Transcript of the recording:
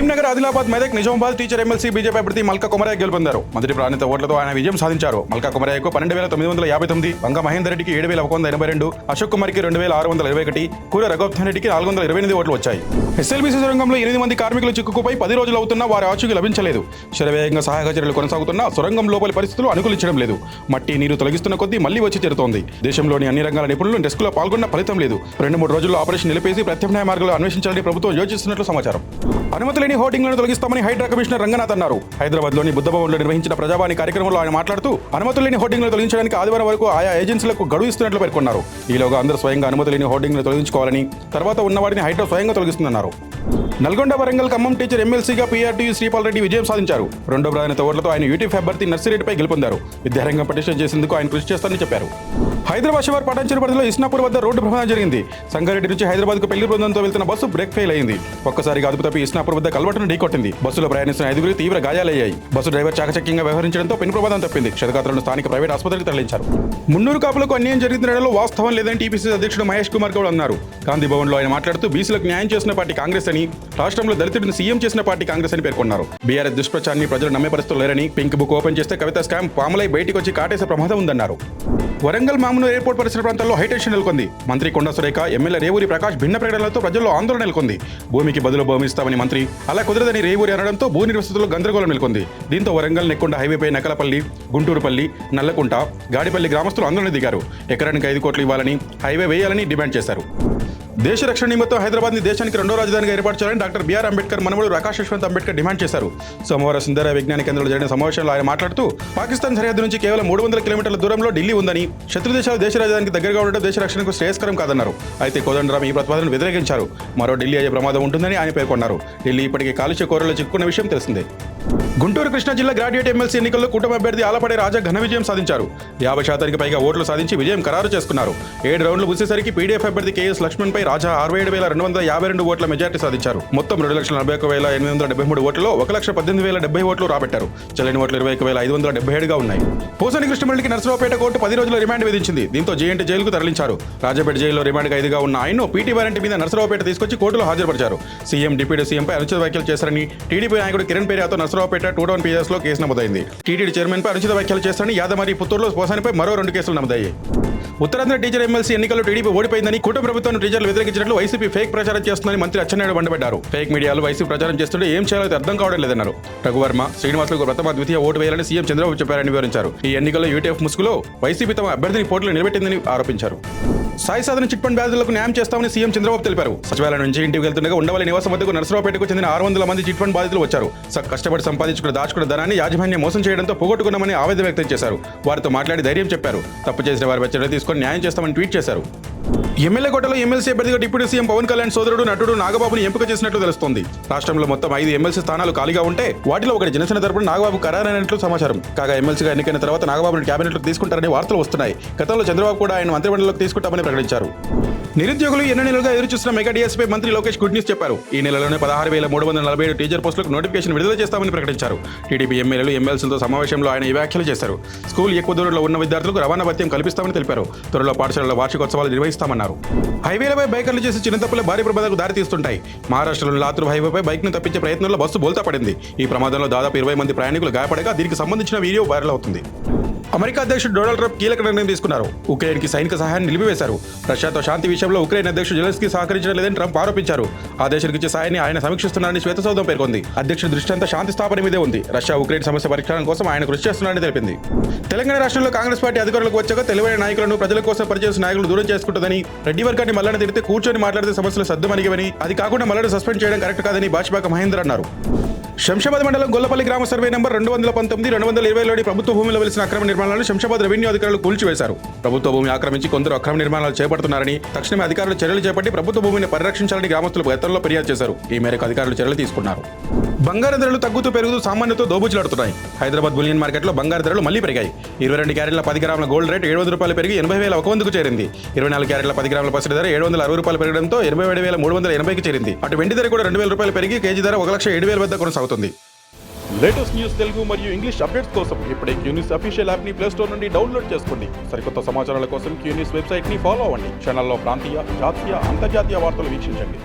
Karimnagar, Adilabad, Medak, Nizamabad teacher MLC BJP అభ్యర్థి మల్కా కొమరయ్య గెలుపొందారు. మొదటి ప్రాణిత ఓట్లతో ఆయన విజయం సాధించారు. మల్కా కొమరయ్యకు 12,959, వంగ మహేందర్ రెడ్డికి 7,182, అశోక్ కుమార్కి 2,621, కూర రఘోత్థాన్ రెడ్డికి 428 ఓట్లు వచ్చాయి. ఎస్ఎల్బీసీ సొరంగంలో 8 మంది కార్మికులు చిక్కుకుపోయి 10 రోజులు అవుతున్నా వారి ఆచూకీ లభించలేదు. శరవేగంగా సహాయక చర్యలు కొనసాగుతున్నా సొరంగం లోపలి పరిస్థితులు అనుకూలించడం లేదు. మట్టి నీరు తొలగిస్తున్న కొద్దీ మళ్లీ వచ్చి చేరుతోంది. దేశంలోని అన్ని రంగాల నిపుణులు డెస్కులో పాల్గొన్న ఫలితం లేదు. 2-3 రోజుల్లో ఆపరేషన్ నిలిపేసి ప్రత్యామ్నాయ మార్గాలు అన్వేషించాలని ప్రభుత్వం యోచిస్తున్నట్లు సమాచారం. అనుమతి లేని హోర్డింగ్లను తొలగిస్తామని హైడ్రా కమిషనర్ రంగనాథ్ అన్నారు. హైదరాబాద్లోని బుద్ధభవన్లో నిర్వహించిన ప్రజావాణి కార్యక్రమంలో ఆయన మాట్లాడుతూ అనుమతులు లేని హోర్డింగ్లను తొలగించడానికి ఆదివారం వరకు ఆయా ఏజెన్సీలకు గడువు ఇస్తున్నట్లు పేర్కొన్నారు. ఈలోగా అందరూ స్వయంగా అనుమతి లేని హోర్డింగ్లను తొలగించుకోవాలని, తర్వాత ఉన్నవాటిని హైడ్రా స్వయంగా తొలగిస్తుందన్నారు. నల్గొండ, వరంగల్, ఖమ్మం టీచర్ ఎమ్మెల్సీగా పీఆర్టీయూ శ్రీపాల్ రెడ్డి విజయం సాధించారు. రెండో ప్రాధాన్యత ఓట్లతో ఆయన యూటీఎఫ్ అభ్యర్థి నర్సిరెడ్డిపై గెలుపొందారు. విద్యారంగం పటిష్టం చేసేందుకు ఆయన కృషి చేస్తారని చెప్పారు. హైదరాబాద్ శివార్ పటాన్చెరు పరిధిలో ఇస్నాపూర్ వద్ద రోడ్డు ప్రమాదం జరిగింది. సంగారెడ్డి నుంచి హైదరాబాద్కు పెళ్లి బృందంతో వెళ్తున్న బస్సు బ్రేక్ ఫెయిల్ అయింది. ఒక్కసారిగా అదుపు తప్పి ఇస్నాపూర్ వద్ద కల్వటను ఢీకొట్టింది. బస్సులో ప్రయాణిస్తున్న 5 తీవ్ర గాయాలయ్యాయి. బస్సు డ్రైవర్ చాకచక్యంగా వ్యవహరించడంతో పెను ప్రమాదం తప్పింది. క్షతగాత్రులను స్థానిక ప్రైవేట్ ఆసుపత్రికి తరలించారు. మున్నూరు కాపులకు అన్యాయం జరుగుతున్న వాస్తవం లేదని టీపీసీసీ అధ్యక్షుడు మహేష్ కుమార్ గౌడ్ అన్నారు. గాంధీ భవన్లో ఆయన మాట్లాడుతూ బీసీలకు న్యాయం చేసిన పార్టీ కాంగ్రెస్ అని, రాష్ట్రంలో దళితుడిని సీఎం చేసిన పార్టీ కాంగ్రెస్ అని పేర్కొన్నారు. బీఆర్ఎస్ దుష్ప్రచారాన్ని ప్రజలు నమ్మే పరిస్థితులు లేరని, పింక్ బుక్ ఓపెన్ చేస్తే కవిత స్కామ్ పాములై బయటికి వచ్చి కాటేసే ప్రమాదం ఉందన్నారు. వరంగల్ మామునూరు ఎయిర్పోర్ట్ పరిసర ప్రాంతాల్లో హైటెన్షన్ నెలకొంది. మంత్రి కొండా సురేఖ, ఎమ్మెల్యే రేవూరి ప్రకాష్ భిన్న ప్రకటనలతో ప్రజల్లో ఆందోళన నెలకొంది. భూమికి బదులు భూమి ఇస్తామని మంత్రి, అలా కుదరదని రేవూరి అనడంతో భూ నిర్వసితుల్లో గందరగోళం నెలకొంది. దీంతో వరంగల్ నెక్కొండ హైవేపై నకలపల్లి, గుంటూరుపల్లి, నల్లకుంట, గాడిపల్లి గ్రామస్తులు ఆందోళన దిగారు. ఎకరానికి 5 కోట్లు ఇవ్వాలని, హైవే వేయాలని డిమాండ్ చేశారు. దేశ రక్షణ నిమిత్తం హైదరాబాద్ని దేశానికి రెండో రాజధానిగా ఏర్పాటు చేయాలని డాక్టర్ బిఆర్ అంబేద్కర్ మనవడు ప్రకాష్ యశ్వంత్ అంబేద్కర్ డిమాండ్ చేశారు. సోమవారం సుందర విజ్ఞాన కేంద్రంలో జరిగిన సమావేశంలో ఆయన మాట్లాడుతూ పాకిస్తాన్ సరిహద్దు నుంచి కేవలం 300 కిలోమీటర్ల దూరంలో ఢిల్లీ ఉందని, శత్రు దేశాలు దేశ రాజధానికి దగ్గరగా ఉండడం దేశ రక్షణకు శ్రేయస్కరం కాదన్నారు. అయితే కోదండరాం ఈ ప్రతిపాదనను వ్యతిరేకించారు. మరో ఢిల్లీ అయ్యే ప్రమాదం ఉంటుందని ఆయన పేర్కొన్నారు. ఢిల్లీ ఇప్పటికే కాలుష్య కోరలో చిక్కుకున్న విషయం తెలిసిందే. గుంటూరు, కృష్ణా జిల్లా గ్రాడ్యుయేట్ ఎమ్మెల్సీ ఎన్నికల్లో కూటమి అభ్యర్థి ఆలపడే రాజా ఘన విజయం సాధించారు. 50% పైగా ఓట్లు సాధించి విజయం ఖరారు చేసుకున్నారు. 7 రౌండ్లు ముగిసేసరికి పీడీఎఫ్ అభ్యర్థి కేఎస్ లక్ష్మణ్పై రాజా 67,252 ఓట్ల మెజార్టీ సాధించారు. మొత్తం 2,41,873 ఓట్లలో 1,18,070 ఓట్లు రాబట్టారు. చెల్లని ఓట్లు 21,577గా ఉన్నాయి. పోసాని కృష్ణమురళికి నర్సరావుపేట కోర్టు 10 రోజుల రిమాండ్ విధించింది. దీంతో జేఎన్టీ జైలుకు తరలించారు. రాజాపేట జైల్లో రిమాండ్ ఖైదీగా ఉన్న ఆయన్ను పీటీ వారెంట్ మీద నర్సరావుపేట తీసుకొచ్చి కోర్టులో హాజరుపరిచారు. సీఎం, డిప్యూటీ సీఎంపై అనుచిత వ్యాఖ్యలు చేశారని టీడీపీ నాయకుడు కిరణ్ పేరియాతో నర్సరావుపేట 2 టౌన్ PS లో కేసు నమోదైంది. టీటీడీ చైర్మన్ పై అనుచిత వ్యాఖ్యలు చేస్తారని యాదమరి, పుత్తూరులో పోసానిపై మరో 2 కేసులు నమోదయ్యాయి. ఉత్తరాంధ్ర టీచర్ ఎమ్మెల్సీ ఎన్నికల్లో టీడీపీ ఓడిపోయిందని, కూటమి ప్రభుత్వాన్ని టీచర్లు వ్యతిరేకించినట్లు వైసీపీ ఫేక్ ప్రచారం చేస్తుందని మంత్రి అచ్చెన్నాయుడు మండిపడ్డారు. ఫేక్ మీడియాలో వైసీపీ ప్రచారం చేస్తుంటే ఏం చేయాలో అర్థం కావడం లేదన్నారు. రఘువర్మ, శ్రీనివాసులకు ప్రథమ, ద్వితీయ ఓటు వేయాలని సీఎం చంద్రబాబు చెప్పారని వివరించారు. ఈ ఎన్నికల్లో యూటీఎఫ్ ముసుగులో వైసీపీ తమ అభ్యర్థిని పోటీలో నిలబెట్టిందని ఆరోపించారు. సాయి సాధన చిట్ ఫండ్ బాధితులకు న్యాయం చేస్తామని సీఎం చంద్రబాబు తెలిపారు. సచివాలయం నుంచి ఇంటికి వెళ్తుండగా ఉండవల్లి నివాసం వద్దకు నర్సరావుపేటకు చెందిన 600 మంది చిట్ ఫండ్ బాధితులు వచ్చారు. కష్టపడి సంపాదించుకున్న దాచుకున్న ధనాన్ని యాజమాన్యం మోసం చేయడంతో పోగొట్టుకున్నామని ఆవేదన వ్యక్తం చేశారు. వారితో మాట్లాడి ధైర్యం చెప్పారు. తప్పు చేసిన వారిపై చర్య తీసుకొని న్యాయం చేస్తామని ట్వీట్ చేశారు. ఎమ్మెల్యే కోటలో ఎమ్మెల్సీ అభ్యర్థిగా డిప్యూటీ సీఎం పవన్ కళ్యాణ్ సోదరుడు నటుడు నాగబాబుని ఎంపిక చేసినట్లు తెలుస్తోంది. రాష్ట్రంలో మొత్తం 5 ఎమ్మెల్సీ స్థానాలు ఖాళీగా ఉంటే వాటిలో ఒకటి జనసేన తరపున నాగబాబు ఖరారైనట్లు సమాచారం. కాగా ఎమ్మెల్సీగా ఎన్నికైన తర్వాత నాగబాబుని క్యాబినెట్లోకి తీసుకుంటారని వార్తలు వస్తున్నాయి. గతంలో చంద్రబాబు కూడా ఆయన మంత్రిమండలిలోకి తీసుకుంటామని ప్రకటించారు. నిరుద్యోగులు ఎన్నో నెలలుగా ఎదురుచూస్తున్న మెగా డిఎస్పై మంత్రి లోకేష్ గుడ్ న్యూస్ చెప్పారు. ఈ నెలలోనే 16,347 టీచర్ పోస్టులకు నోటిఫికేషన్ విడుదల చేస్తామని ప్రకటించారు. టీడీపీ ఎమ్మెల్యేలు, ఎమ్మెల్సీలతో సమావేశంలో ఆయన ఈ వ్యాఖ్యలు చేశారు. స్కూల్ ఎక్కువ దూరంలో ఉన్న విద్యార్థులకు రవాణా భత్యం కల్పిస్తామని తెలిపారు. త్వరలో పాఠశాలల వార్షికోత్సవాలు నిర్వహిస్తామన్నారు. హైవేలపై బైకర్లు చేసి చిన్నతప్పులే భారీ ప్రమాదాలకు దారితీస్తుంటాయి. మహారాష్ట్రలోని లాతూర్ హైవేపై బైక్ను తప్పించే ప్రయత్నంలో బస్సు బోల్తా పడింది. ఈ ప్రమాదంలో దాదాపు 20 మంది ప్రయాణికులు గాయపడగా దీనికి సంబంధించిన వీడియో వైరల్ అవుతుంది. అమెరికా అధ్యక్షుడు డొనాల్డ్ ట్రంప్ కీలక నిర్ణయం తీసుకున్నారు. ఉక్రెయిన్కి సైనిక సహాయాన్ని నిలిపివేశారు. రష్యాతో శాంతి విషయంలో ఉక్రెయిన్ అధ్యక్షుడు జెలెన్స్కీ సహకరించడం లేదని ట్రంప్ ఆరోపించారు. ఆ దేశానికి ఇచ్చే సాయాన్ని ఆయన సమీక్షిస్తున్నారని శ్వేతసౌధం పేర్కొంది. అధ్యక్షుడి దృష్టి అంతా శాంతి స్థాపన మీదే ఉంది. రష్యా ఉక్రెయిన్ సమస్య పరిష్కారం కోసం ఆయన కృషి చేస్తున్నారని తెలిపింది. తెలంగాణ రాష్ట్రంలో కాంగ్రెస్ పార్టీ అధికారులకు వచ్చాక తెలివైన నాయకులను, ప్రజల కోసం పనిచేసిన నాయకులు దూరం చేసుకుంటుందని, రెడ్డి వర్గాన్ని మల్లన్న తిరిగితే కూర్చొని మాట్లాడితే సమస్యలు సద్దుమణిగవని, అది కాకుండా మల్లన్న సస్పెండ్ చేయడం కరెక్ట్ కాదని బాచిపాక మహేందర్ అన్నారు. శంషాబాద్ మండలం గొల్లపల్లి గ్రామ సర్వే నంబర్ 219, 220లోని ప్రభుత్వ భూమిలో వెలిసిన అక్రమ నిర్మాణాలను శంషాబాద్ రెవెన్యూ అధికారులు కూల్చివేశారు. ప్రభుత్వ భూమి ఆక్రమించి కొందరు అక్రమ నిర్మాణాలు చేపడుతున్నారని, తక్షణమే అధికారులు చర్యలు చేపట్టి ప్రభుత్వ భూమిని పరిరక్షించాలని గ్రామస్తులు గతంలో ఫిర్యాదు చేశారు. ఈ మేరకు అధికారులు చర్యలు తీసుకున్నారు. బంగారు ధరలు తగ్గుతూ పెరుగుతూ సామాన్యుతో దోబుచులాడుతున్నాయి. హైదరాబాద్ బులియన్ మార్కెట్లో బంగారు ధరలు మళ్లీ పెరిగాయి. 22 క్యారెట్ల 10 గ్రాముల గోల్డ్ రేట్ 700 రూపాయలు పెరిగి 80,100కు చేరింది. 24 క్యారెట్ల 10 గ్రాముల పసిడి ధర 760 రూపాయలు పెరగడంతో 27,380కి చేరింది. అటు వెండి ధర కూడా 2,000 రూపాయలు పెరిగి కేజీ ధర 1,07,000 వద్ద కొనసాగుతుంది. లేటెస్ట్ న్యూస్ తెలుగు మరియు ఇంగ్లీష్ అప్డేట్స్ కోసం ఇప్పుడే క్యూన్యూస్ అఫీషియల్ యాప్ ని ప్లే స్టోర్ నుండి డౌన్లోడ్ చేసుకోండి. సరికొత్త సమాచారాల కోసం క్యూన్యూస్ వెబ్సైట్ ని ఫాలో అవ్వండి. ఛానల్లో ప్రాంతీయ, జాతీయ, అంతర్జాతీయ వార్తలు వీక్షించండి.